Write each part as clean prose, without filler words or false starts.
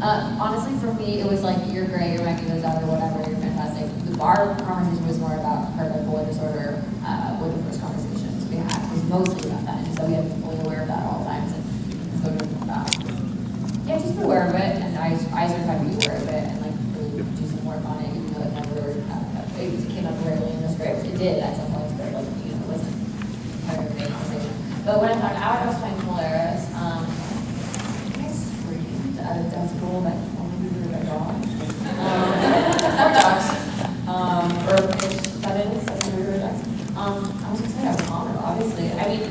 Honestly, for me, it was like, you're great, you're making those out or whatever, you're fantastic. Our conversation was more about her bipolar disorder with the first conversations we had. It was mostly about that, and so we had to be fully aware of that at all times. And so yeah, just be aware of it, and I started trying to be aware of it, and like really do some work on it, even though it never, it came up rarely in the script. It did at some points, but like, you know, it wasn't part of the main conversation. But when I found out I was playing Polaris, I screamed at a decibel that only we were a dog. Or dogs. Or fish, that is, that's what we were dogs. I was just saying I was honored, obviously. I mean,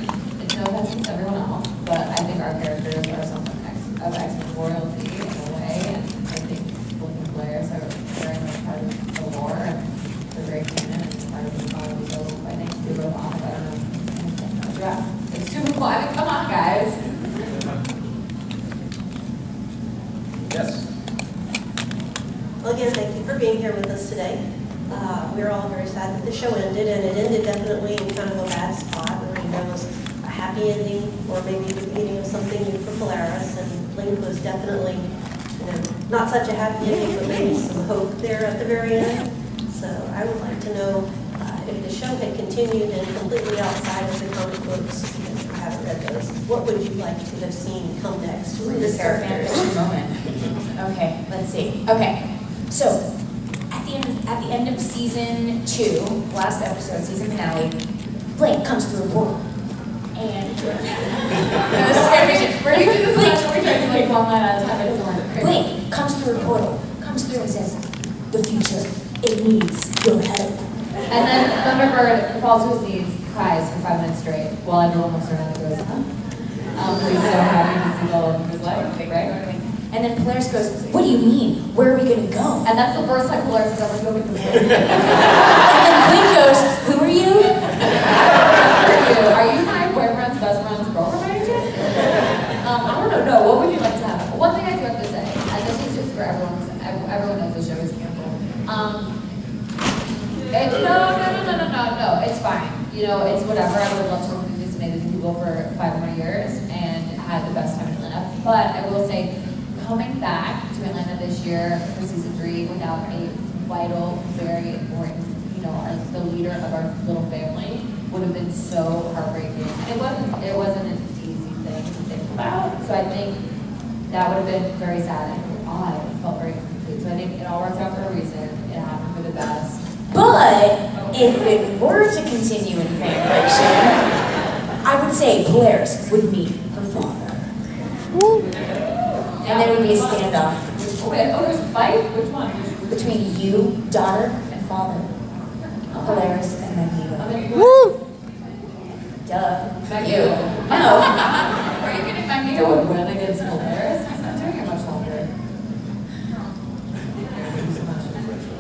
it's no offense to everyone else, but I think our characters are something of excellent royalty in a way, and I think looking players are very much part of the lore, and they're very canon and part of the mythology, so I think they both on it, I don't know. Yeah, it's super cool. I mean, come on, guys. Yes. Well, again, thank you for being here with us today. We're all very sad that the show ended, and it ended definitely in kind of a bad spot. There was a happy ending, or maybe the beginning of something new for Polaris, and Blink was definitely, you know, not such a happy ending, but maybe some hope there at the very end. So I would like to know if the show had continued and completely outside of the comic books, because I haven't read those, what would you like to have seen come next for the characters? Moment. Okay, let's see. Okay, so at the end of season 2, last episode, season finale, Blake comes through a portal. And no, this is very vision. We're going to do this much. We're trying to like one line at a time. It doesn't work. Blake comes through a portal, comes through and says, "The future, it needs your help." And then Thunderbird falls to his knees, cries for 5 minutes straight, while everyone looks around and goes, huh? He's so happy to see all of his life, right? And then Polaris goes, "What do you mean? Where are we going to go?" And that's the first time Polaris has ever spoken to me. And then Blink goes, "Who are you?" Are you my boyfriend's best friend's girlfriend by any chance? I don't know. No, what would you like to have? One thing I do have to say, and this is just for everyone, everyone knows the show is canceled. No, it's fine. You know, it's whatever. I would love to work with these amazing people for 5 more years and had the best time in Atlanta. But I will say, coming back to Atlanta this year for season 3 without a vital, very important, you know, the leader of our little family would have been so heartbreaking. It wasn't an easy thing to think about. So I think that would have been very sad and odd. It felt very complete. So I think it all worked out for a reason. It happened for the best. But if it were to continue in fan fiction, I would say Polaris would meet her father. And there would be a standoff. There's a fight? Which one? Between you, daughter, and father. Polaris and Magneto. Woo! Duh. Magneto. No. Are you kidding? Magneto would win against Polaris? He's not doing it much longer.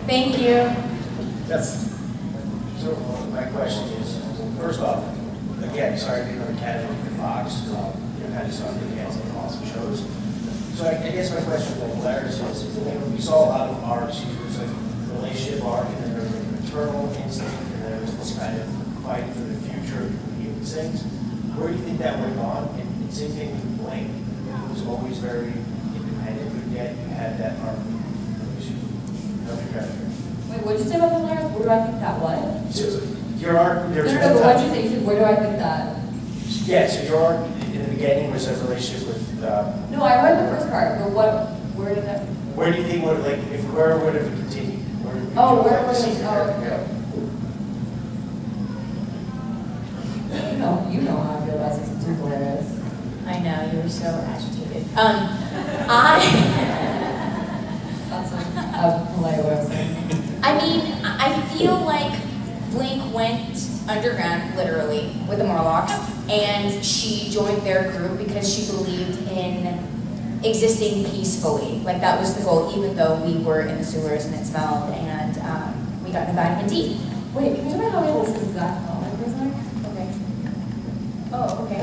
Thank you. Yes. So my question is, first off, again, sorry to be another casualty for Fox. Kind of saw the canceling awesome shows. So I guess my question for Polaris is, we saw a lot of arcs. There was like a relationship arc, and then there was like a maternal instinct, and there was this kind of fight for the future of human things. Where do you think that went on? And same thing with Blake. It was always very independent, but yet you had that arc relationship. How's your character? Wait, what did you say about Polaris? Where do I think that what? So your arc, there's No, but what did you say? You said, where do I think that? Yeah, so your arc in the beginning was a relationship with. No, I heard the first part, but where did that? Where do you think would where would it have continued? Where would it? go? You know how I feel about season 2 Polaris. I know, you were so agitated. That's a polite way of saying. I mean, I feel like Blink went underground, literally, with the Morlocks, and she joined their group because she believed in existing peacefully. Like, that was the goal, even though we were in the sewers and it smelled, and we got the vitamin D. Wait, can you tell me how it was exact moment for a second? Okay. Oh, okay.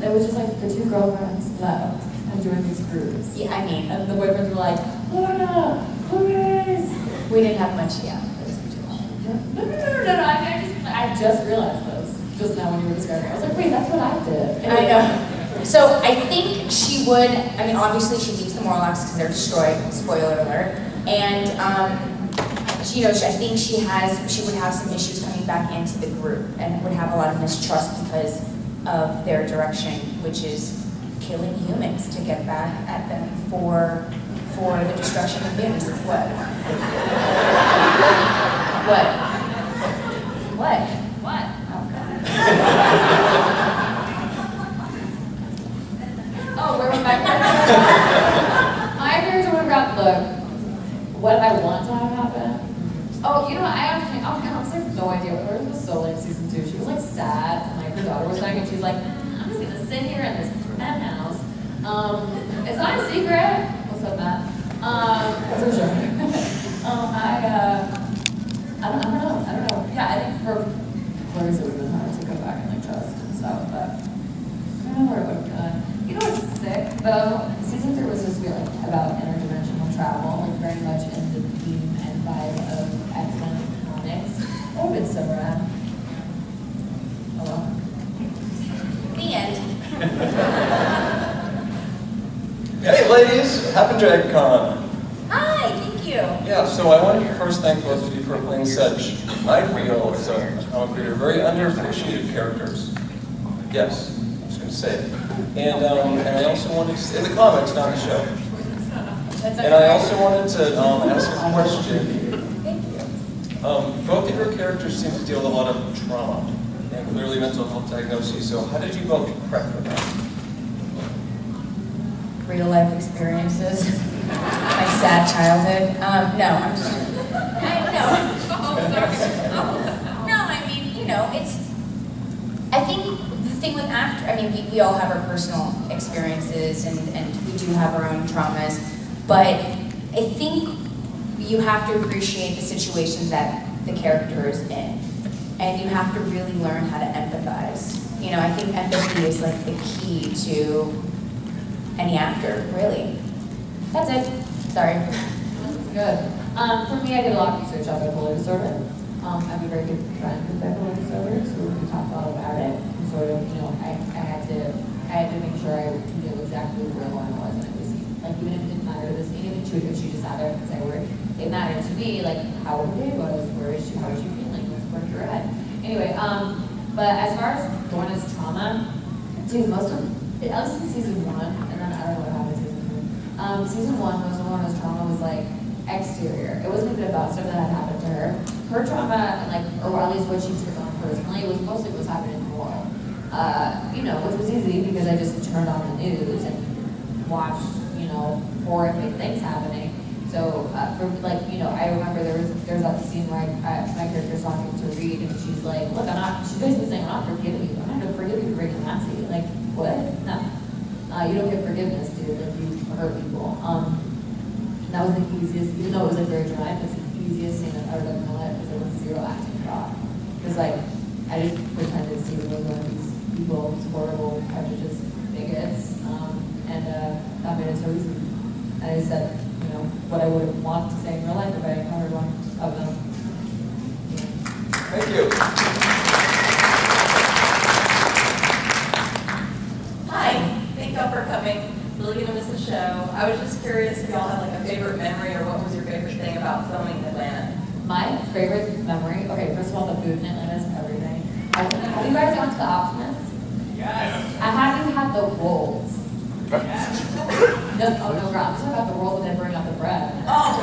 It was just like the 2 girlfriends left and joined these groups. Yeah, I mean, and the boyfriends were like, Florida, Polaris. We didn't have much, yeah. No, I just realized this just now when you were describing it. I was like, wait, that's what I did. I know. So I think she would, I mean, obviously she leaves the Morlocks because they're destroyed, spoiler alert. And, you know, I think she would have some issues coming back into the group and would have a lot of mistrust because of their direction, which is killing humans to get back at them for the destruction of humans. What? What? What? What? Oh, God. Oh, where was my character? My character would wrap, look, what I want to have happen. Oh, you know what, I actually, oh, I honestly have no idea. Hers was so like season 2. She was like sad, and like her daughter was dying, and she's like, I'm just gonna sit here in this penthouse. It's not a secret. What's up, Matt? For sure. I don't know. Yeah, I think for Clarissa it would have been hard to go back and like trust and stuff, but I don't know where it would have gone. You know what's sick though? Season 3 was supposed to be like about interdimensional travel, like very much in the theme and vibe of X-Men comics. That would have been so rad. Oh well. The end. Hey ladies, happy DragCon. Hi, thank you. Yeah, so I wanted to first thank both of you for playing such, I feel, as a comic reader, very underappreciated characters. Yes, I'm just going to say it. And I also wanted to, in the comics, not the show. And I also wanted to ask a question. Thank you. Both of your characters seem to deal with a lot of trauma and clearly mental health diagnoses, so how did you both prep for that? Real life experiences. My sad childhood. No, I'm just. No, I mean, you know, it's. I think the thing with actor, I mean, we all have our personal experiences and we do have our own traumas, but I think you have to appreciate the situations that the character is in, and you have to really learn how to empathize. You know, I think empathy is like the key to any actor, really. That's it. Sorry. That's good. For me, I did a lot of research on bipolar disorder. I have a very good friend with bipolar disorder, so we talked a lot about it. And sort of, you know, I had to make sure I knew exactly where one was in every scene. Like, even if it didn't matter to the scene, even if she just sat there and say word, it mattered to me, like, how her day was, where is she, how is she feeling, what's going through her head. Anyway, but as far as Dorna's trauma, dude, most of, at least in season 1, and then I don't know what happened in season 2. Season 1, most of Dorna's trauma was like exterior. It wasn't even about stuff that had happened to her. Her trauma, and like, or at least what she took on personally, was mostly what was happening in the world. You know, which was easy because I just turned on the news and watched, you know, horrific things happening. So, for, like, you know, I remember there's that scene where my character's talking to Reed, and she's like, look, she's basically saying, I'm not forgiving you. I'm not going to forgive you for being a Nazi. Like, what? No. You don't get forgiveness, dude, if you hurt people. That was the easiest, even though it was like very dramatic, it's the easiest scene I've ever done in my life because there was zero acting thought. Because like, I just pretended Steven was one of these people, these horrible, prejudiced bigots, and that made it so easy. And I said, you know, what I would want to say in real life if I encountered one of them. Thank you. Hi, thank y'all for coming. Really gonna miss the show. I was just curious if y'all had like a favorite memory or what was your favorite thing about filming in Atlanta? My favorite memory, okay, first of all, the food in Atlanta is everything. Have you guys gone to the Optimist? Yes. Have you had the rolls? Yes. No, oh no, girl, I'm talking about the rolls that they bring out the bread. Oh.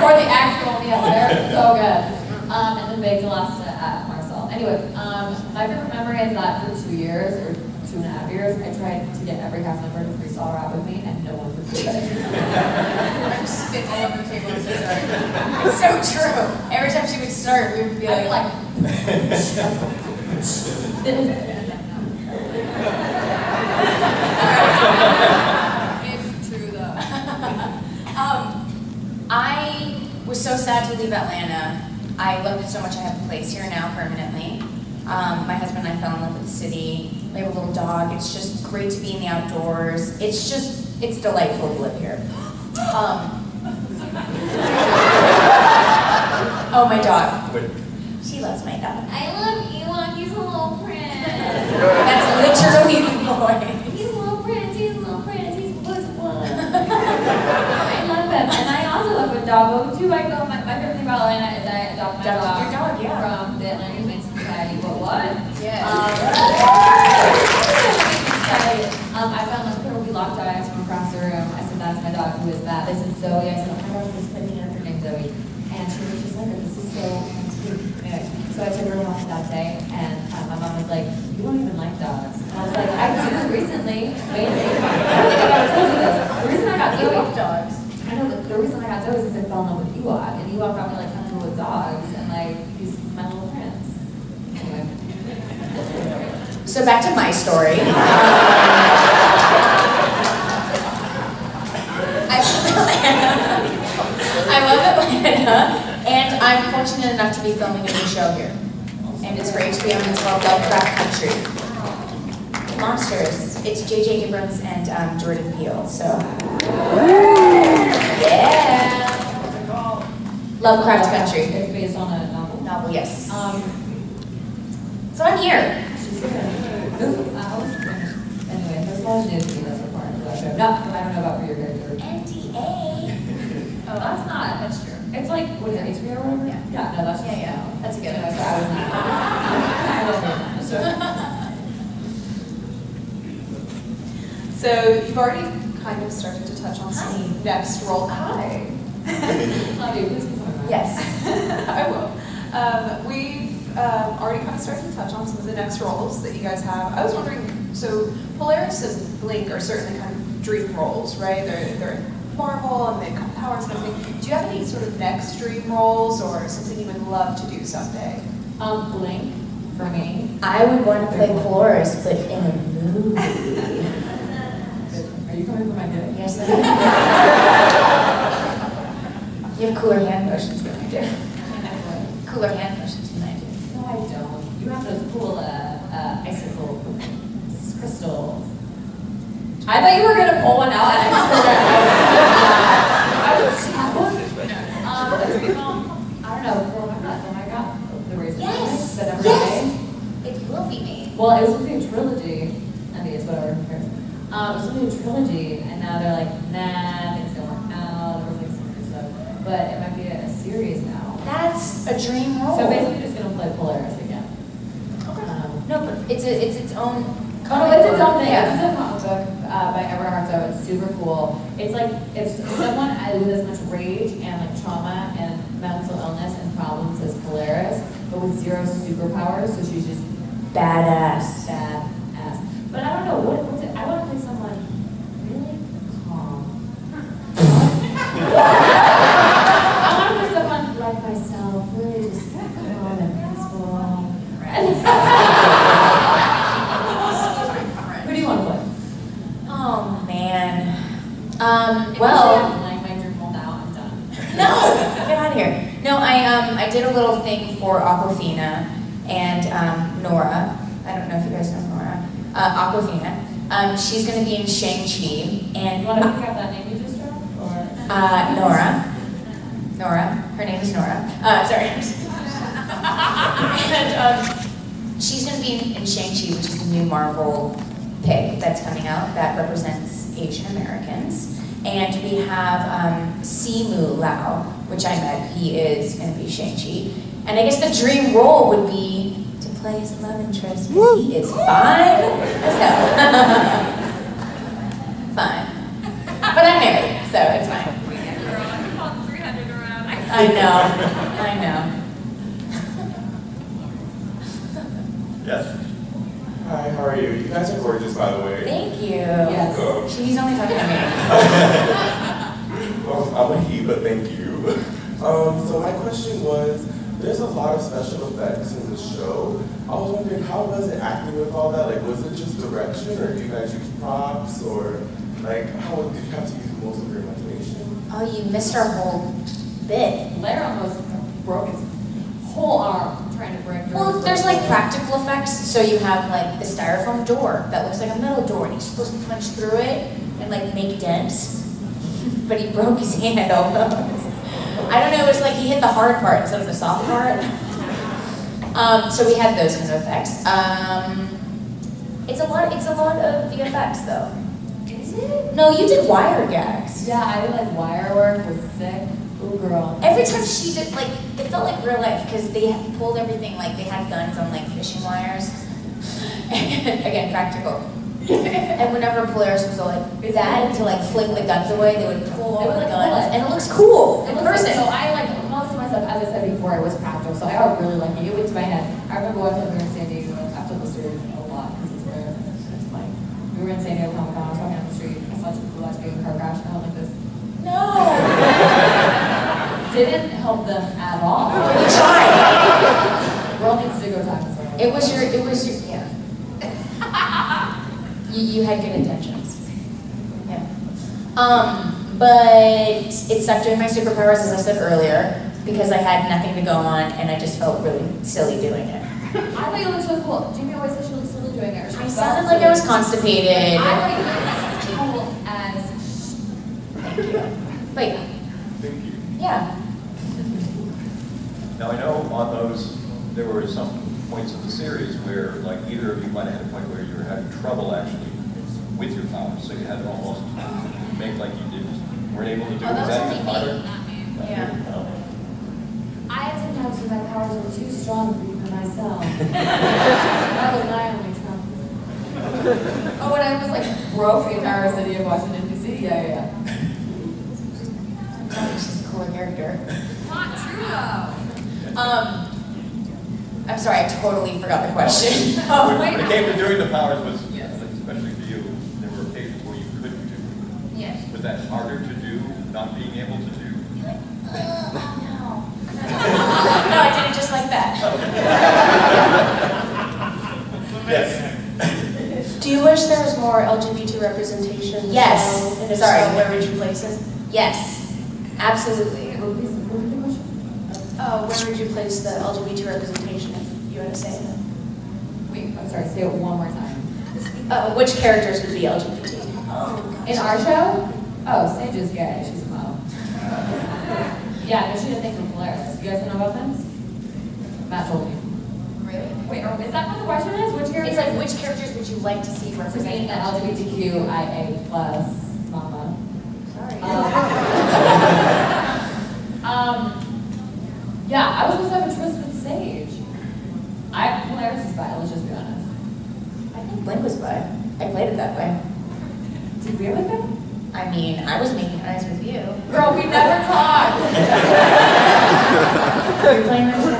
Or the actual meal, they're so good. And then baked last at Marcel. Anyway, my favorite memory is that for 2 years, or 2.5 years, I tried to get every cast member to freestyle rap with me, and no one would do it. I'm spitting all over the table, I'm so sorry. It's so true. Every time she would start, we would be I'd like, It's true though. I was so sad to leave Atlanta. I loved it so much I have a place here now permanently. My husband and I fell in love with the city. We have a little dog. It's just great to be in the outdoors. It's delightful to live here. Oh, my dog. She loves my dog. I love Elon, he's a little prince. That's literally the boy. doggo too. My favorite thing about Atlanta is I adopted my dog, Your dog, yeah. from the Atlanta Humane Society. But what? Yeah. I found like there will be locked eyes from across the room. I said, "That's my dog. Who is that?" They said, "Zoe." I said, "Oh my God, this lady her name Zoe," and she was just like, "This is so cute." Anyway, so I took her home that day, and my mom was like, "You don't even like dogs." And I was like, "I do recently, maybe." I don't think I've ever told you this. The reason I got Zoe dogs. I know, but the reason I got Zoe is because I fell in love with Ewok, and Ewok got me like comfortable with dogs, and like he's my little prince. Anyway. So back to my story. I love Atlanta, and I'm fortunate enough to be filming a new show here. And it's for HBO, and it's called Lovecraft Country. Monsters. It's J.J. Abrams and Jordan Peele, so. Yeah! Lovecraft Country. It's based on a novel. Novel, yes. So I'm here. Anyway, there's a lot of news to that's required for that show. No, I don't know about for your character. NDA. Oh, that's not. That's true. It's like, what is it, HBO or whatever? Yeah. Yeah, no, that's just, Yeah. That's a good Anyway, one. so I was not. So you've already kind of started to touch on some next role. Hi. Claudia, please come on. Yes, I will. We've already kind of started to touch on some of the next roles that you guys have. I was wondering, so Polaris and Blink are certainly kind of dream roles, right? They're in Marvel and they've got powers and everything. Do you have any sort of next dream roles or something you would love to do someday? Blink, for me. I would want to play Polaris, but in a movie. Are you coming for my day? Yes, I am. You have cooler hand motions than I do. Cooler hand motions than I do. No, I don't. You have those cool icicle crystals. I thought you were gonna pull one out and I swear I was shocked. I don't know. Oh my God. The reason. Yes. That never Yes. made. It will be made. Well, it was supposed to be a trilogy. I mean, it's whatever. Who cares? It was supposed to be a trilogy, and now they're like, nah, things don't work out. There was like some good stuff, but it might be a series now. That's a dream role. So basically, just gonna play Polaris again. No, but it's its own. Oh no, it's its own thing. Yeah. It's a comic book by Edward Harto. It's super cool. It's like if someone with as much rage and like trauma and mental illness and problems as Polaris, but with zero superpowers, so she's just Badass. badass. But I don't know what's it. I want to play someone really calm. I want to play someone like myself, really just calm and peaceful. Who do you want to play? Oh man. If Well. you say I'm like my dream role now, I'm done. No, get out of here. No, I did a little thing for Aquafina and Nora. I don't know if you guys know Nora. Aquafina. She's going to be in Shang-Chi, and You want to pick up that name you just dropped? Or? Nora. Her name is Nora. Sorry. And she's going to be in Shang-Chi, which is a new Marvel pick that's coming out that represents Asian Americans. And we have Simu Lau, which I met. He is going to be Shang-Chi. And I guess the dream role would be to play his love interest, because he is fine as hell. Fine. But I'm married, so it's fine. I know. Yes. Hi, how are you? You guys are gorgeous, by the way. Thank you. Yes. He's only talking to me. Well, I'm a he, but thank you. So my question was, there's a lot of special effects in the show. I was wondering, how was it acting with all that? Like, was it just direction, or do you guys use props, or like, how did you have to use most of your imagination? Oh, you missed our whole bit. Blair almost broke his whole arm trying to break through. Well, there's like practical effects. So you have like the styrofoam door that looks like a metal door, and he's supposed to punch through it and like make dents. But he broke his hand almost. I don't know, it was like he hit the hard part instead of the soft part. So we had those kind of effects. It's a lot of VFX though. Is it? No, you did wire gags. Yeah, I did like wire work with sick. Ooh, girl. Every time she did, like, it felt like real life because they pulled everything, like, they had guns on, like, fishing wires. Again, practical. And whenever Polaris was like that to like fling the guns away, they would pull all the guns, and it looks cool in person. So I like most of my stuff, as I said before, it was practical. So I got really lucky. It went to my head. I remember one time we were in San Diego. I've told the story a lot because it's where it's like we were in San Diego Comic Con. I was walking down the street. I saw two cool guys getting a car crash, and I went like this. No. Didn't help them at all. We tried. Girl needs to go talk to someone. It was your, yeah. You had good intentions. Yeah. But it sucked doing my superpowers, as I said earlier, because I had nothing to go on, and I just felt really silly doing it. I thought you looked so cool. Jamie always said she looked silly doing it. I sounded like I was constipated. I thought you looked cool as. Thank you. But yeah. Thank you. Yeah. Now, I know on those, there were some points of the series where, like, either of you might have had a point where you were having trouble actually with your powers, so you had to almost make like you weren't able to do it. Oh, Was that that was harder? me, not me. Yeah. I had some times when my powers were too strong for myself. That was my only trouble. Oh, when I was like broke the entire city of Washington, D.C. Yeah. She's a cooler character. Not true though. I'm sorry, I totally forgot the question. Oh, When it came to doing the powers, was especially for you, there were occasions where you couldn't do it. Yes. Was that harder to do, not being able to do? No. No, I did it just like that. Yes. Do you wish there was more LGBT representation? in the Yes. show? And if Sorry. so, where would you place it? Yes, absolutely. Where would you place the LGBT representation if you had to say it? Wait, I'm sorry, say it one more time. Which characters would be LGBT? In our show? Oh, Sandra's gay, she's a model. Yeah, no, she didn't think from Polaris. You guys know about this? Matt told me. Really? Wait, is that what the question is? Which characters? It's like, which characters would you like to see represented? Representing an LGBTQIA+ mama. Sorry. Yeah, I was supposed to have a tryst with Sage. Polaris is bi, let's just be honest. I think Blink was bi. I played it that way. Did we ever go? I mean, I was making eyes with you. Girl, we never talked. You're playing that show?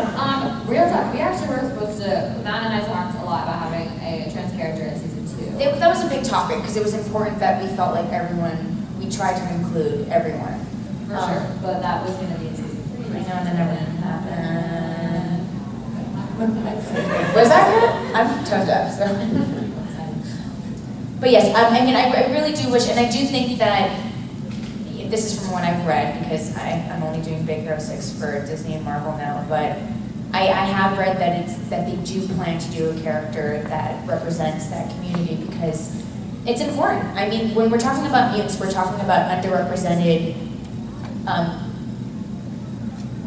Real talk, we actually were supposed to, Matt and I talked a lot about having a trans character in season 2. That was a big topic because it was important that we felt like we tried to include everyone. For sure, but that was going to be in season 3. I know, and then never happened. Was that good? I'm tone deaf, so. But yes, I mean, I really do wish, and I do think that, this is from what I've read, because I'm only doing Big Hero 6 for Disney and Marvel now, but I have read that they do plan to do a character that represents that community, because it's important. I mean, when we're talking about mutants, we're talking about underrepresented,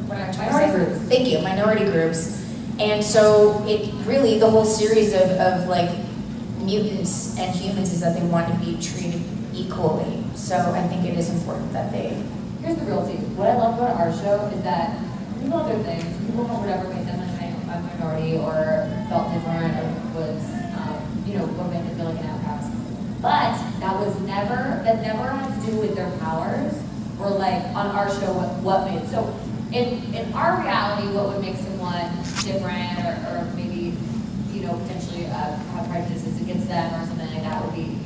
what am I trying to say? Minority groups. Thank you, minority groups. And so it really, the whole series of like mutants and humans is that they want to be treated equally. So I think it is important that they. Here's the real tea. What I love about our show is that people have their things. People have whatever made them a minority or felt different or was, what made them feel like an outcast. But that never had to do with their powers or like on our show what made. So in our reality, what would make someone different or maybe, potentially have prejudices against them or something like that would be,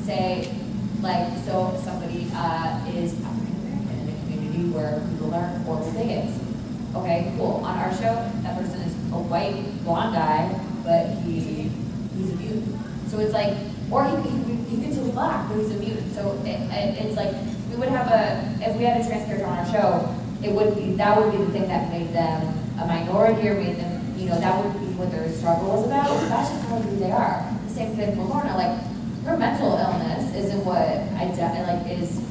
say, like, so if somebody is African American in a community where people are horrible bigots. Okay, cool. On our show, that person is a white, blonde guy, but he's a mutant. So it's like, or he could still be black, but he's a mutant. So it's like, we would have if we had a trans character on our show, that would be the thing that made them a minority or made them, that would be what their struggle was about. That's just how who they are. The same thing for Lorna, like, her mental illness isn't what is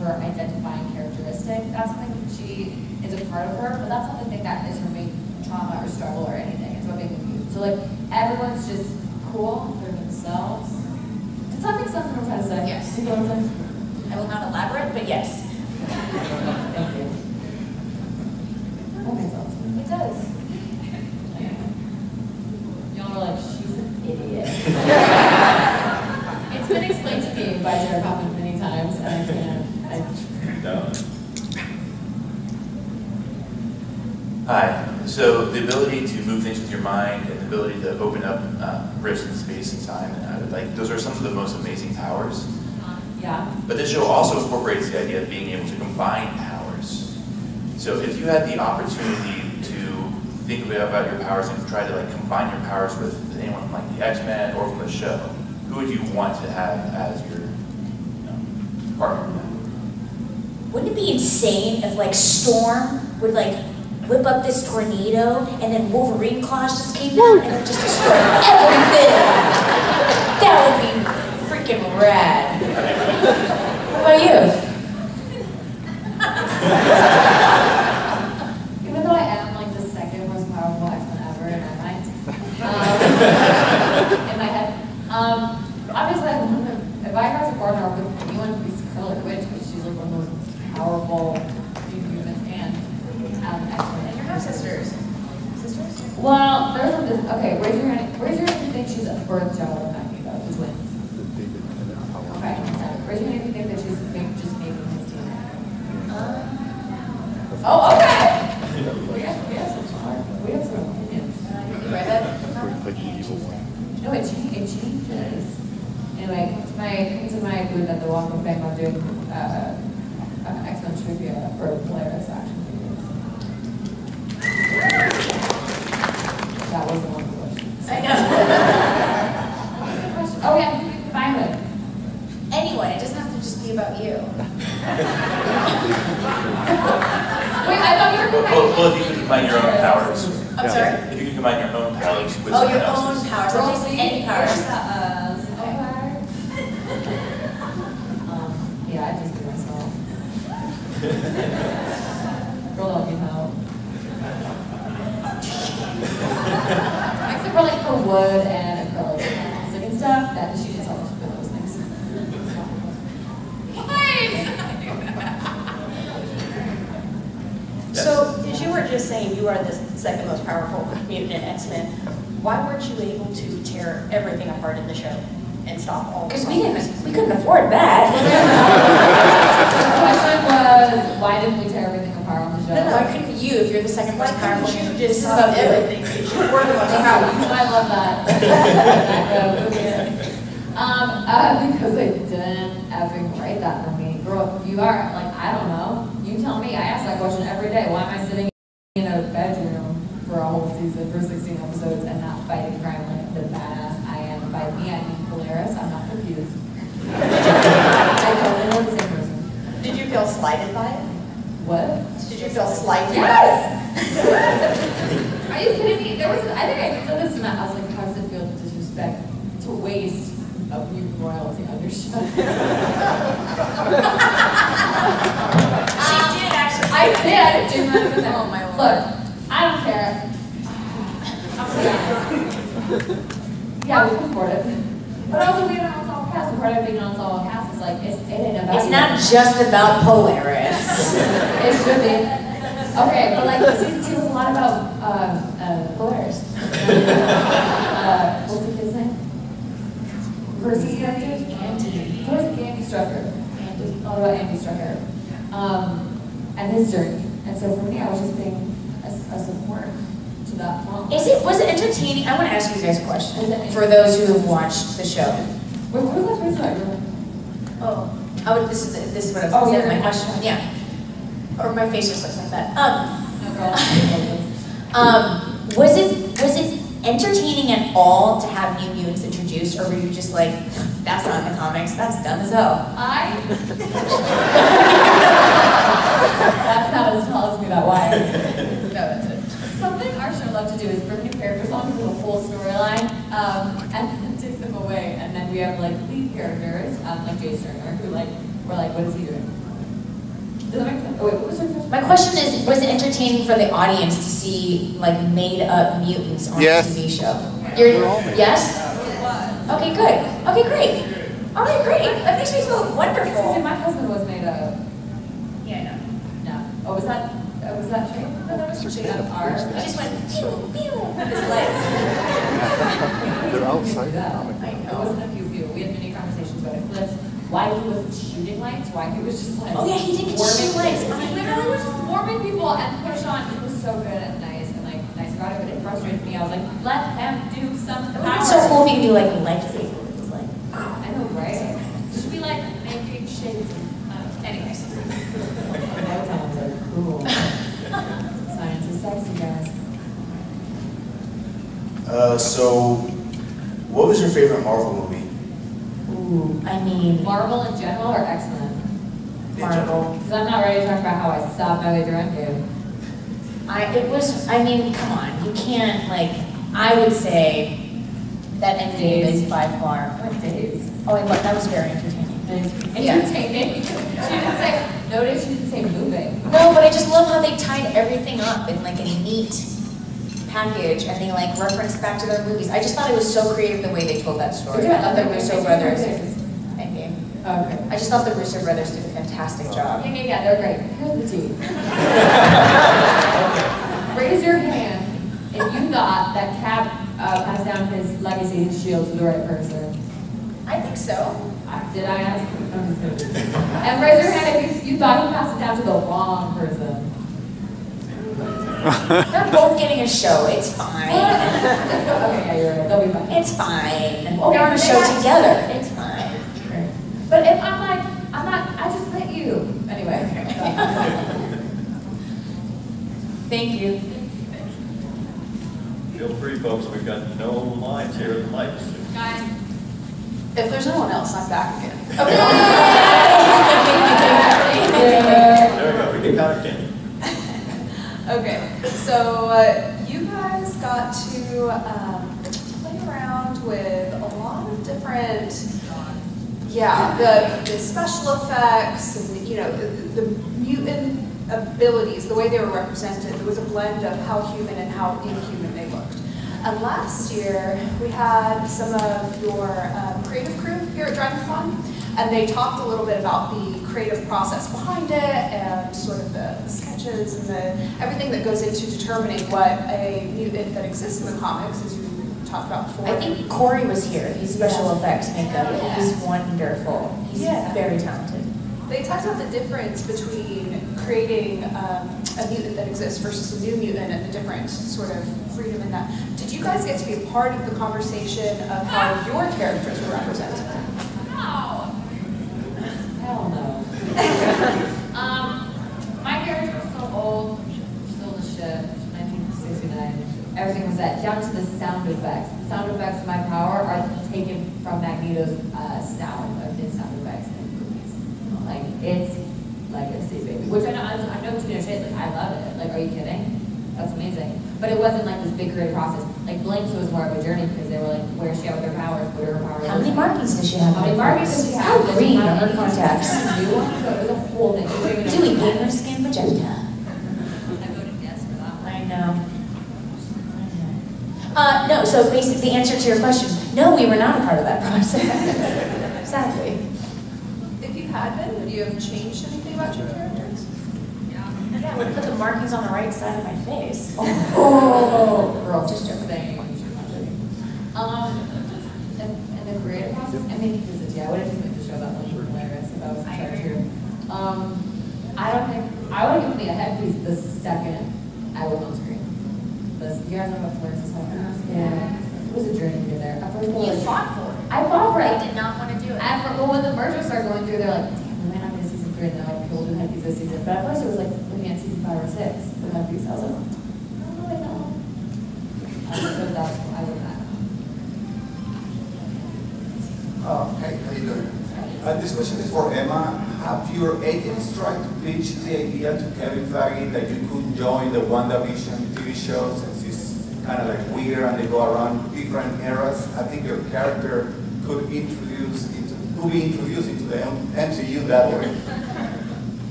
her identifying characteristic. That's something she is a part of her, but that's not the thing that is her main trauma or struggle or anything. It's what makes them mute. So like everyone's just cool, they're themselves. Does that make sense what I'm trying to say? Yes. You know what I'm saying? I will not elaborate, but yes. Thank you. It does. Y'all are like, she's an idiot. It's been explained to me by Jared Hoffman many times, and I can't. No. Hi. So the ability to move things with your mind and the ability to open up rifts in space and time, and like those are some of the most amazing powers. Yeah. But this show also incorporates the idea of being able to combine powers. So if you had the opportunity to think about your powers and try to like combine your powers with anyone from like the X-Men or from the show, who would you want to have as your partner? Wouldn't it be insane if like Storm would like whip up this tornado and then Wolverine claws just came down and it just destroyed everything? That would be freaking rad. What about you? Even though I am like the second most powerful X-Men ever in my mind, in my head, obviously if I had a partner, I would want to be Scarlet Witch because she's like one of those powerful humans and X-Men. And you have sisters. Sisters? Well, there's this. Okay, raise your hand. Raise your hand if you think she's a birth child of Magneto, the twins. Okay, raise your hand if you think that she's just making his DNA. Oh, okay. We have some opinions. You read that? No, it changes. Anyway, come to my booth at the Walk of Fame. I'm doing X-Men trivia for Polaris action figures. That wasn't one of the questions. I know. What was the question? Oh yeah, who do you combine with? Anyone, it doesn't have to just be about you. Wait, I thought you were combining. Well, if you could combine your own powers. I'm sorry? If you could combine your own powers with Oh, your someone own else's. powers. Girl, I'll take see, any powers. Okay. Yeah, I just do myself. Girl, don't need help. Except for like for wood and acrylic and stuff, that she just always put those things. So, as you were just saying, you are the second most powerful mutant in X-Men. Why weren't you able to tear everything apart in the show and stop all? Because we couldn't afford that. The question was, why didn't we tear everything apart on the show? Why couldn't you, if you're the second Why most powerful? couldn't you This just is stop about you. everything? Because you were the most I powerful. love that. Because they didn't effing write that for me. Girl, you are, like, I don't know. You tell me. I ask that question every day. Why am I sitting in a bedroom for a whole season, for 16 episodes, and not fighting crime like the badass I am? By me, I mean Polaris. I'm not confused. I totally know the same person. Did you feel slighted by it? What? Did you feel slighted by Yes! Are you kidding me? There was, I think I said this to Matt. I was like, how does it feel to disrespect, to waste a mutant royalty on your show? She did actually. I did. Do you remember that? Oh, my Lord. Look, I don't care. Yeah, we can afford it. But also, we have an ensemble cast. And part of being an ensemble cast is like, it ain't about It's you. not just about Polaris. It should be. Okay, but like season 2 was a lot about Polaris. What's the kid's name? Versus character? Andy. What is it? Andy Strucker. Andy. All about Andy Strucker. And his journey. And so for me, I was just being a support to that mom. Was it entertaining? I want to ask you guys a question. Was it For those who have watched the show. Wait, what was that place like? Oh, this is what I was Oh, going to say, yeah. my question. Yeah. Or my face just looks like that. Was it entertaining at all to have new mutants introduced, or were you just like, that's not in the comics, that's dumb as hell? That's not as tall as me, that wide. No, that's it. Something our show loves to do is bring new characters on with a full storyline, and then take them away, and then we have like lead characters, like Jay Sterner, who like, we're like, what is he doing? Does that make sense? Oh wait, what was your question? My question is, was it entertaining for the audience to see like made up mutants on a TV show? Yes? Okay, good. Okay, great. All right, great. That makes me feel wonderful. My husband was made up. Yeah, I know. No. Oh, was that true? that was such a art. I just went pew pew with his legs. They're outside the Yeah. comic. I It know. wasn't a few. We had many conversations about eclipse, why he wasn't shooting lights, why he was just like. Oh yeah, he didn't warming- shoot lights. He literally was just warming people and push on. He was so good and nice about it, but it frustrated me. I was like, let him do some It would power. be so cool if you could do like a lightsaber. It was like, I know, right? It should be like making shapes. Anyways. That sounds like cool. Science is sexy, guys. So, what was your favorite Marvel movie? ooh, I mean, Marvel in general or X-Men? Marvel. Because I'm not ready to talk about how I stopped my way through Endgame. I mean, come on, you can't, like, I would say that Endgame is by far. What days? Oh, I love, that was very entertaining. Entertaining. She didn't say, notice she didn't say moving. No, but I just love how they tied everything up in like a neat package and they like referenced back to their movies. I just thought it was so creative the way they told that story. I thought the Russo brothers, Endgame. Okay. I just thought the Russo brothers did a fantastic job. Yeah, they're great. Here's the tea. Raise your hand if you thought that Cap passed down his legacy, his shield to the right person. I think so. Did I ask? I'm just kidding. And raise your hand if you thought he passed it down to the wrong person. They're both getting a show. It's fine. Okay, yeah, you're right. They'll be fine. It's fine. Okay, They're on a they show got- together. It's fine. But if I'm not, I just met you. Anyway. Thank you. Feel free, folks, we've got no lines here at the mics. Guys. If there's no one else, I'm back again. There we go, we can count it in. Okay, so you guys got to play around with a lot of different, the special effects and, the mutant abilities, the way they were represented. There was a blend of how human and how inhuman they looked. And last year, we had some of your creative crew here at DragonCon, and they talked a little bit about the creative process behind it and sort of the sketches and everything that goes into determining what a mutant that exists in the comics, as you talked about before. I think Corey was here. He's special effects makeup. He's wonderful. He's very talented. They talked about the difference between creating a mutant that exists versus a new mutant and the different sort of freedom in that. Did you guys get to be a part of the conversation of how your characters were represented? No. Hell no. My character was so old, still the shit, 1969. Everything was that, down to the sound effects. The sound effects of my power are taken from Magneto's sound of his sound effects in movies. Like, it's legacy, baby. Which I know too much shit, like, I love it. Like, are you kidding? That's amazing. But it wasn't like this big creative process. Like, Blink's was more of a journey because they were like, where is she at with her powers? What are her powers? How many markings does she have? How many markings does she have? How green are her Any contacts? new one? So it was a whole thing. Do we paint her skin magenta? I voted yes for that one. I know. No, so basically the answer to your question, no, we were not a part of that process. Sadly. If you had been, would you have changed anything about your characters? Yeah, I would put the markings on the right side of my face. Oh, girl, just joking. And the creative process, I mean, because I would have just made the show that much more hilarious if I was in charge here. I don't think, I would have given me a headpiece the second I was on screen. You guys know what Florence is like? Yeah. It was a journey to get there. At first, You fought for it. I fought for it. I did not want to do it. Well, when the mergers started going through, they're like, damn, we might not get a season 3, and they're like, people will do headpiece this season. But at first, it was like looking at season 5 or 6 for headpiece. I was like, no, they don't. So that's what I did that. Hey, how you doing? This question is for Emma. Have your agents tried to pitch the idea to Kevin Feige that you could join the WandaVision TV show since it's kind of like weird and they go around different eras? I think your character could be introduced into the MCU that way.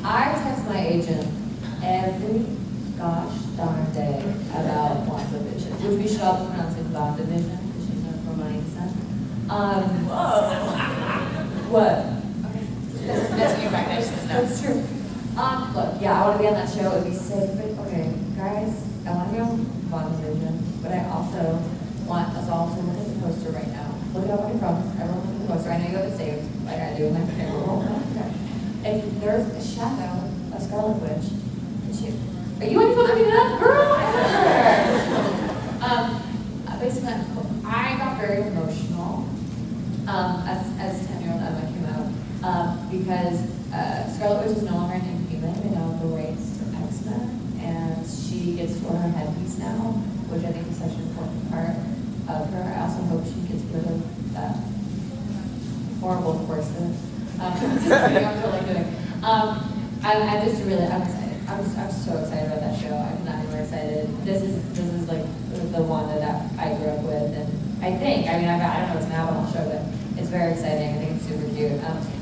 I text my agent every gosh darn day about WandaVision, which we should all pronounce it WandaVision because she's not from my accent. Whoa. What? That's your back. That's true. Look, yeah, I want to be on that show. It'd be sick, but okay. her headpiece now, which I think is such an important part of her. I also hope she gets rid of that horrible corset. Just kidding, I'm totally kidding. I'm just really, I'm excited. I'm so excited about that show. I'm not even excited. This is like the one that I grew up with, and I think, I mean, I don't know what's gonna happen on the show, but it's very exciting. I think it's super cute.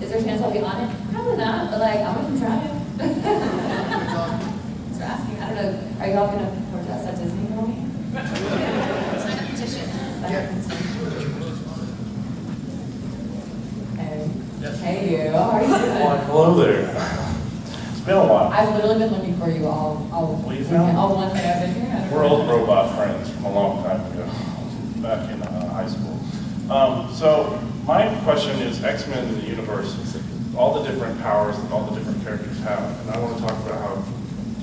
Is there a chance I'll be on it? Probably not, but like, I'm gonna try to. Thanks for asking. I don't know. Are y'all gonna protest at Disney for me? Sign a petition. Hey you, how are you doing? Hello there. It's been a while. I've literally been looking for you all Well, you found? all one day I've been here. We're old robot friends from a long time ago, back in high school. So my question is X-Men in the universe, all the different powers that all the different characters have, and I want to talk about how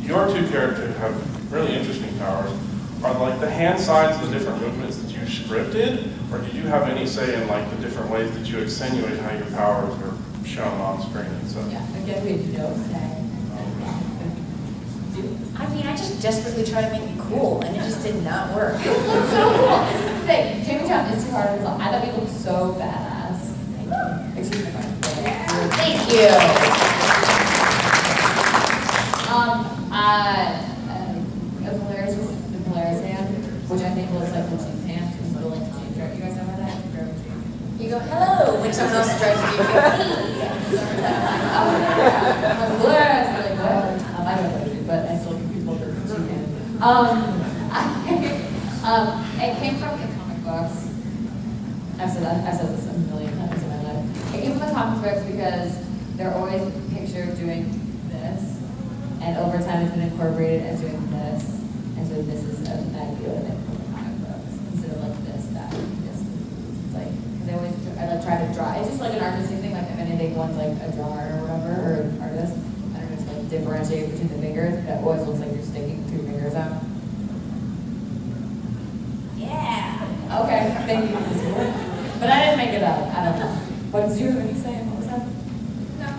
your two characters have really interesting powers. Are like the hand signs and the different movements that you scripted, or did you have any say in like the different ways that you accentuate how your powers are shown on screen and stuff? Yeah, again, we had no say. I mean, I just desperately tried to make it cool, and it just did not work. You look so cool. This is the thing. Jamie Chung is too hard to resolve. I thought you looked so badass. Thank you. Excuse me, Thank you. The Polaris hand, which I think looks like the Jeep hand, is the like Jeep drive. You guys know about that? You go, hello, when someone else drives you, you go, hey. Polaris, like what? I don't know, but I still get people for Jeep hand. It came from the comic books. I've said this a million times in my life. It came from the comic books because they're always pictured doing this, and over time it's been incorporated as doing this. And so this is an idea that from the comic books instead of like this, that, this. It's like because I like try to draw. It's just like an artistic thing. Like if anything, one's like a drawer or whatever, or an artist. I don't know, just like differentiate between the fingers. That always looks like you're sticking two fingers out. Yeah. Okay, thank you. But I didn't make it up. I don't know. What did you have any say? What was that? No.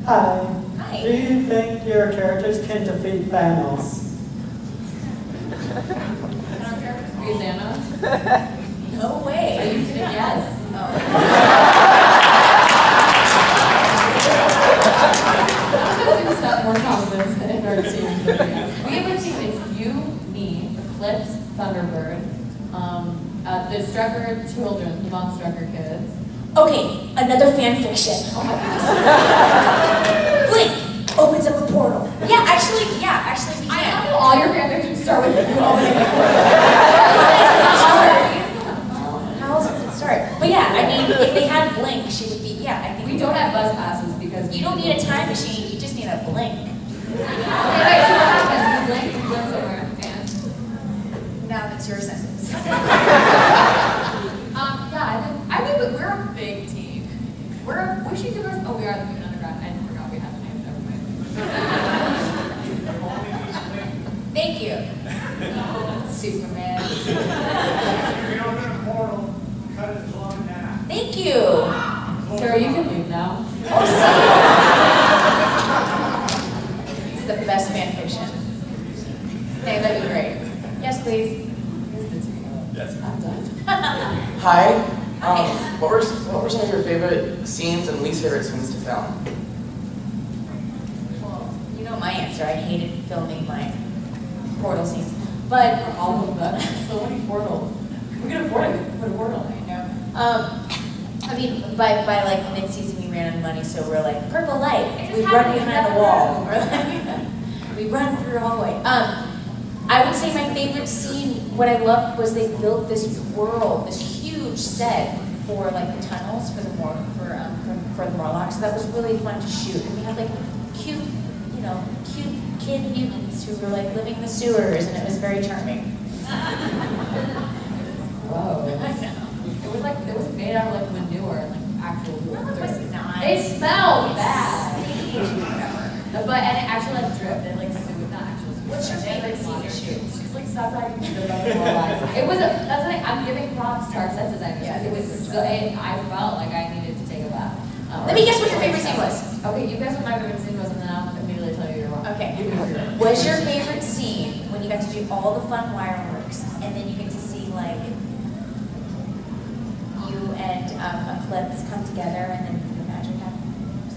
Hi. Hi. Do you think your characters can defeat Thanos? Read Thanos? No way. Are you kidding? Yes. Oh. More confidence in our team. We have a team. It's you, me, Eclipse, Thunderbird, the Strucker children, the Von Strucker kids. Okay, another fan fiction. Oh my Blink opens up a portal. Yeah, actually, we I can. know all your fan fictions start with you opening a How else does it start? But yeah, I mean, if they had Blink, she would be, yeah, I think. We don't have bus passes because You don't need a time machine, you just need a blink. Okay, wait, so what happens? We blink somewhere, and Now that's your sentence. I think that we're a big team. We should give us. Oh, we are the Moon Underground. I forgot we have the name. Never mind. Thank you. Superman. Thank you. Sarah, you can leave now. Oh, see? It's the best fan fiction. Okay, that'd be great. Yes, please. Yes. I'm done. Hi. What were some of your favorite scenes and least favorite scenes to film? Well, you know my answer. I hated filming my portal scenes. But All of them. So many portals. We can afford it. We can put a portal. I know. I mean, by like mid-season we ran out of money, so we're like, purple light, we run behind the wall. Or like, we run through the hallway. I would say my favorite scene, what I loved was they built this world, this huge set for like the tunnels for the Morlocks. So that was really fun to shoot. And we had like cute kid mutants who were like living in the sewers, and it was very charming. Whoa. I know. It was made out of like manure, like actual. No, it was not. They smelled bad. Whatever. But and it actually like dripped and like sewage, not actual sewage. What's your favorite scene to shoot? She's like stop talking to about the lives. It was that's the thing. I'm giving props to our set designers. Yeah, It was so. I felt like I needed to take a bath. Let me guess what your favorite scene was. Okay, you guess what my favorite scene was, and then I'll immediately tell you Okay. What's your favorite scene when you got to do all the fun fireworks and then you get to see like you and Eclipse come together and then the magic happens?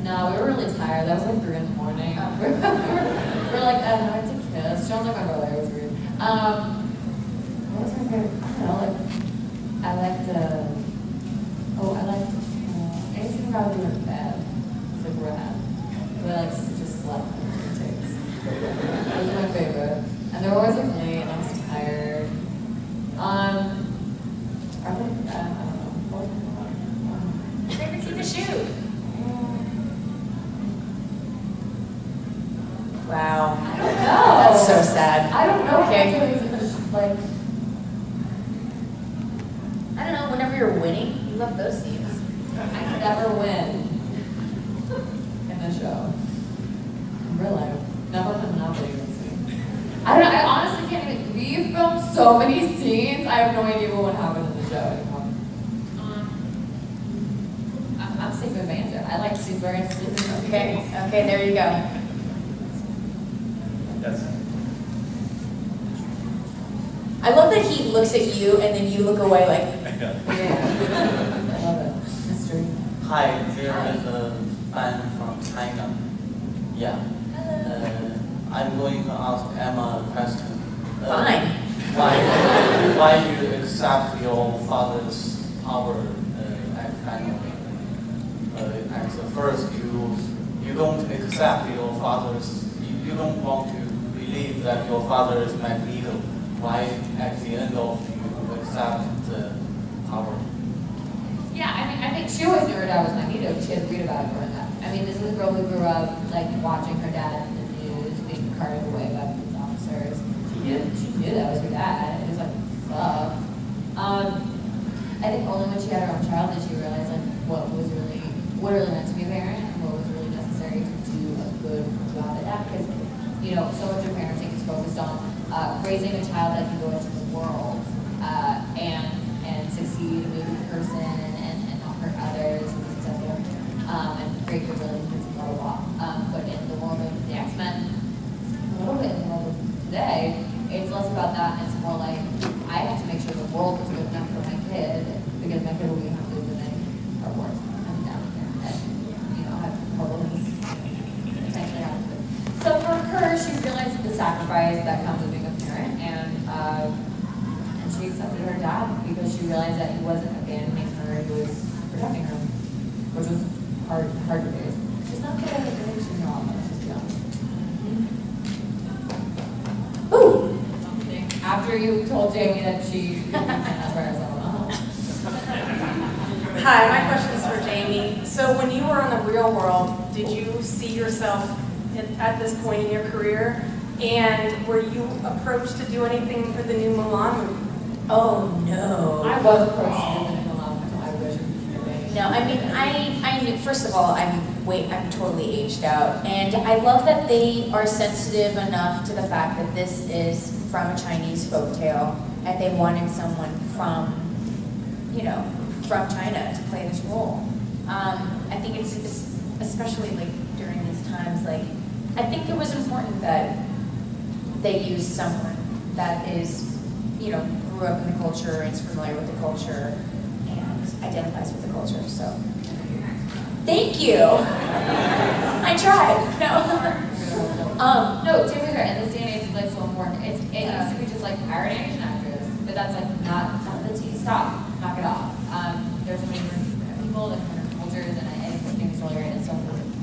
No, we were really tired. That was like 3 in the morning. We're like, I don't know, it's a kiss. Sounds like my brother. It was weird. What was my favorite? I don't know, like, I liked, anything about doing in bed. It's like rad. But I like just slept for takes. Those are my favorite. And they were always like late and I was tired. I don't know. Favorite scene to shoot? Wow. I don't know. That's so sad. I don't know. Okay. Like, I don't know, whenever you're winning, you love those scenes. I never win in the show. In real life. Never win Monopoly against me. I don't know, I honestly can't even, we filmed so many scenes, I have no idea what would happen in the show anymore. I'm safe with my answer. I like to see very interesting. Okay, there you go. Yes. I love that he looks at you and then you look away like, Yeah. I love it. Mystery. Hi, there is a fan from China. Yeah. I'm going to ask Emma a question. Fine. Why you accept your father's power as family? At first, you don't accept your father's. You don't want to believe that your father is Magneto. Why, at the end of you accept the power? Yeah, I think she always knew her dad was Magneto. She had to read about it growing up. I mean, this is a girl who grew up like watching her dad in the news, being carted away by police officers. She knew that was her dad. It was like, fuck. I think only when she had her own child did she realize like what really meant to be a parent and what was really necessary to do a good job at that. Because so much of parenting is focused on raising a child that can go into the world and succeed and be a good person and not hurt others and be successful and create good relationships and blah blah blah. But in the world of the X-Men, a little bit in the world of today, it's less about that and it's more like I have to make sure the world is good enough for my kid because my kid will be happy when they are worse. I'm down here and have problems potentially happen. So for her, she realized the sacrifice that comes with being a parent, and she accepted her dad because she realized that he wasn't abandoning her; he was protecting her, which was hard to do. She's not good at it, I think she's not. She's young. Ooh. After you told Jamie that that's where I was like, Hi, my question is for Jamie. So when you were on the real world, did you see yourself at this point in your career? And were you approached to do anything for the new Milan movie? oh no. I was approached to do the Milan until I wish. No, I mean, I knew, first of all, I'm totally aged out. And I love that they are sensitive enough to the fact that this is from a Chinese folktale and they wanted someone from China to play this role. I think it's especially like during these times, like, I think it was important that they use someone that is, grew up in the culture and is familiar with the culture and identifies with the culture, so. Thank you. I tried. No, Jamie's right. In this day and age, it's like so important. It used to be just like pirate an Asian actress, but that's like not the tea. Stop. Knock it off. There's so many different people, different cultures, and I think it's really great. It's so important.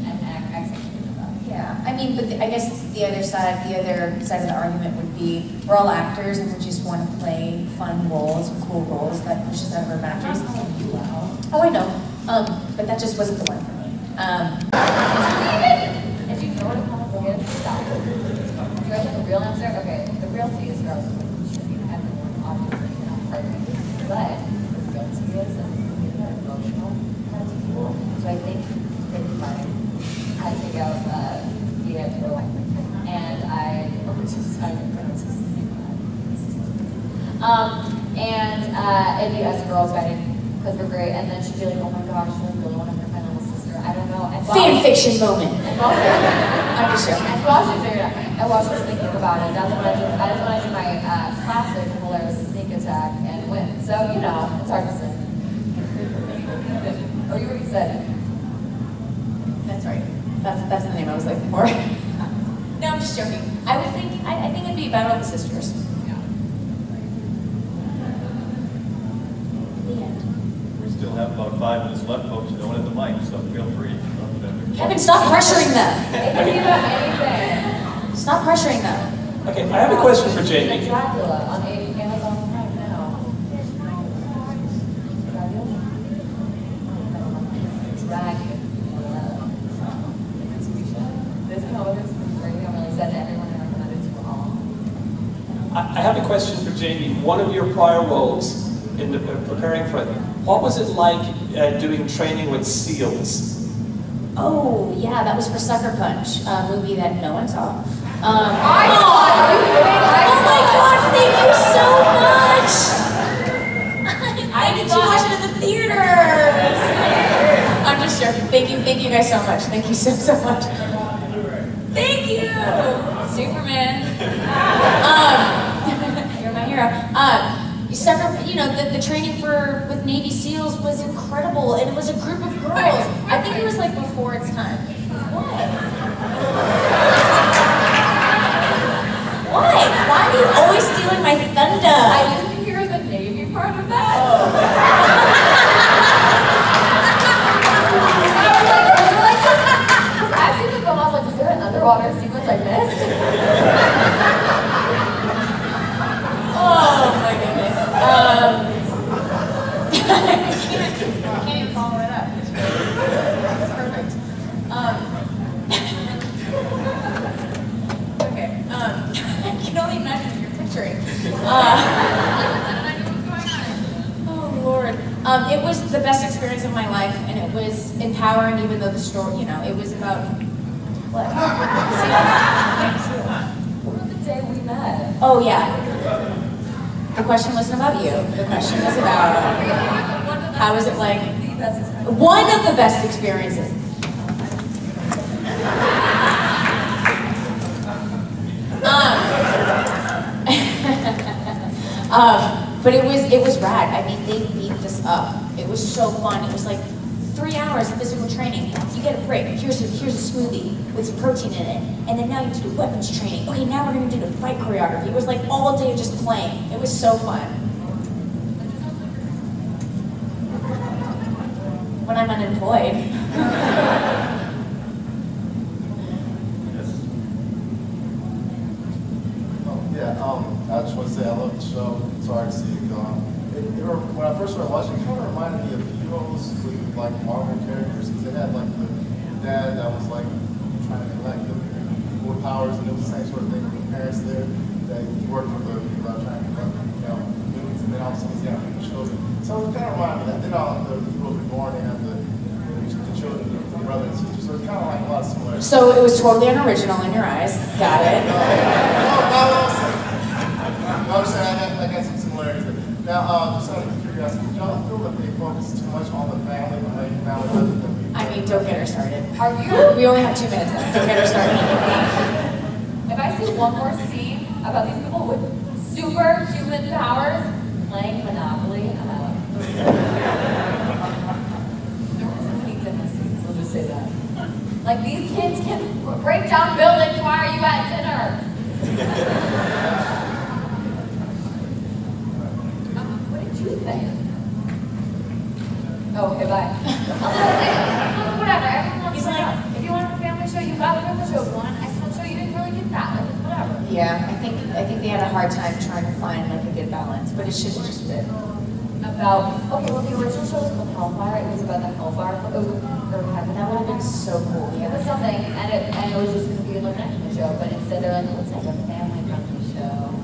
And I accept that. Yeah, I mean, but I guess the other side of the argument would be we're all actors and we just want to play fun roles and cool roles that pushes out of our boundaries. Oh, I know. But that just wasn't the one for me. If you know what a comic book is, stop. Do you guys have a real answer? Okay, the real tea is girls. Obviously, not perfect. But the real tea is emotional. That's cool. So I think it's pretty fun. I take out the intro, and I just kind of pronounce his name. And it'd be us girls fighting because we're great, and then she'd be like, oh my gosh, I really want to hurt my little sister. I don't know. Fan fiction moment. I'm just joking. I was just thinking about it. That's when I did my classic hilarious sneak attack and win. So, you know, it's hard to say. Oh, you already said it. That's right. That's the name I was looking for. No, I'm just joking. I think it'd be Battle of the Sisters. The end. We still have about 5 minutes left, folks. No one at the mic, so feel free. Kevin, stop pressuring them. It can be about anything. Stop pressuring them. Okay, I have a question for Jamie. Dracula on Amazon Prime now. Dracula. This is how it is. I really said to everyone and recommended to all. I have a question for Jamie. One of your prior roles in preparing for it, what was it like doing training with SEALs? Oh, yeah, that was for Sucker Punch, a movie that no one saw. Oh my God, thank you so much! I get to watch it in the theaters! I'm just joking. Thank you guys so much. Thank you so much. Thank you! Superman. You're my hero. The training with Navy SEALs was incredible, and it was a group of girls. I think it was like before its time. What? What? Why are you always stealing my thunder? I didn't hear the Navy part of that. I've seen the film, I was like, is there an underwater sequence I missed? Oh my goodness. I can't even follow it up. It's perfect. Okay. I can only imagine what you're picturing. Oh Lord. It was the best experience of my life, and it was empowering, even though the story, it was about what? The day we met. Oh yeah. The question wasn't about you. The question was about how was it like? One of the best experiences. But it was rad. I mean, they beefed us up. It was so fun. It was like 3 hours of physical training. You get a break. Here's a smoothie with some protein in it. And then now you have to do weapons training. Okay, now we're going to do the fight choreography. It was like all day just playing. It was so fun. When I'm unemployed. I just want to say I love the show. Sorry to see it gone. When I first started watching, it kind of reminded me of Heroes with like Marvel characters, because they had like the dad that was like trying to collect the people with powers, and it was the same sort of thing with the parents there. That he worked for the people that were trying to collect, movies, and then also his young children. So it kind of reminded me of that. Then all the people were born, they have the children, the brother and sister. So it's kind of like a lot of similarities. So it was totally unoriginal in your eyes. Got it. I'm saying I got some similarities there. Now, just out of curiosity, do y'all feel that they focus too much on the family, like family rather than I mean, don't get her started. Are you? We only have 2 minutes left. Don't get her started. If I see one more scene about these people with superhuman powers playing Monopoly, I'm out. There were so many goodness scenes, we'll just say that. Like, these kids can break down buildings. Why are you at dinner? What did you think? Oh, okay, bye. Whatever, everyone wants to know. If you want a family show, you got a family show. If you want an excellent show, you didn't really get that. Like, it's whatever. Yeah, I think they had a hard time trying to find like a good balance, but it should have just been about, okay, well, the original show was called Hellfire. It was about the Hellfire. That would have been so cool. Yeah, it was something, and it was just going to be like an action show, but instead they're like, let's make a family-friendly show.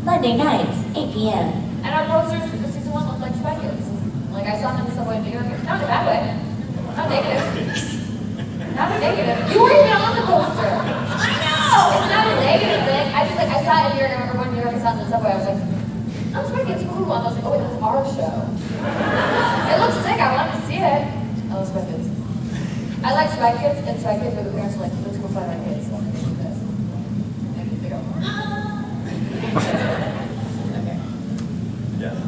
Monday nights, 8 p.m. And our posters for season 1 looked like Spy Kids. Like, I saw them in the subway in New York. Not in a bad way. Not negative. Not a negative. You were even on the poster. I know! It's not a negative thing. I saw it in New York. I remember one New York I saw it in the subway. I was like, oh, Spy Kids, cool. And I was like, oh, wait, that's our show. It looks sick. I wanted to see it. Oh, Spy Kids. I I like Spy Kids, and Spy Kids where the parents are like, let's go find our kids. And they go, Okay. Yeah.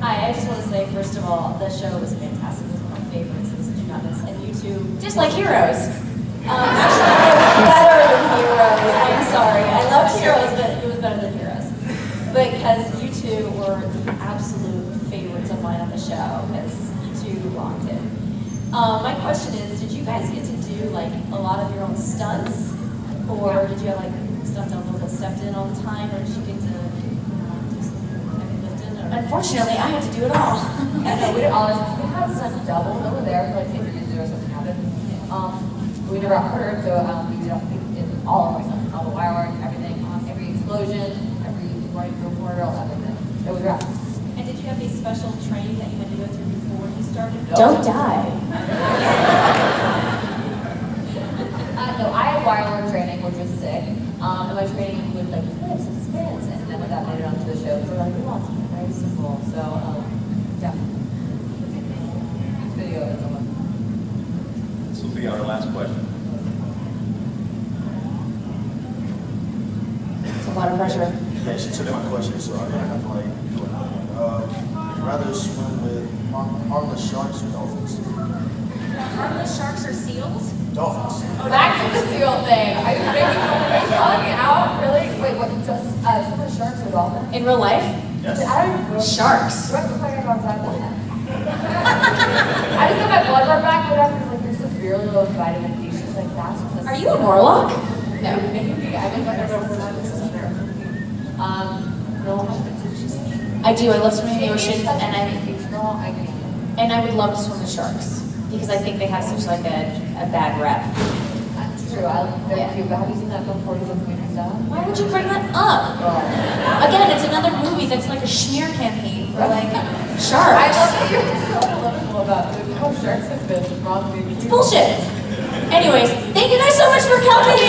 Hi, I just want to say, first of all, the show was fantastic. It was one of my favorites. It was a tremendous. And you two, Just like Heroes. actually, it was better than Heroes. I'm sorry. I loved Heroes, but it was better than Heroes. Because you two were the absolute favorites of mine on the show, because you two rocked it. My question is, did you guys get to do like a lot of your own stunts? Or did you have like stunt doubles that stepped in all the time? Or did you get to do some heavy lifting? Or? Unfortunately, I had to do it all. I know, we did all this, we had some double over there for like say 3 years or something happened. We never got hurt, so we did all of our stuff, all the wire work, everything, every explosion, every running through a corridor, all everything. It was rough. And did you have any special training that you had to go through before you started? Don't die. No, I had wire work training, which was sick. And my training included like flips and spins, and then when that made it onto the show, so like, we want something very simple. So, yeah. This video is on. This will be our last question. It's a lot of pressure. Yeah, she took my question, so I'm gonna have to like do another one. Would you rather swim with harmless sharks or dolphins? Harmless sharks or seals? Dolphins. Back to the seal thing. Are you calling me out? Really? Wait, what? Just some of the sharks or dolphins? In real life? Yes. I don't even Sharks. What the fuck about that? I just got my blood work back, but after like you're severely low in vitamin D. She's like, that's what. Are you a Morlock? No, maybe. I've been fucking around for that. No. I do. I love swimming in the oceans, and I would love to swim with sharks because I think they have such like a bad rep. That's true. They're cute. But have you seen that film 46 Meters Down? Why would you bring that up? Again, it's another movie that's like a smear campaign for like sharks. I love that you're so political about how sharks have been wrong. It's bullshit. Anyways, thank you guys so much for coming.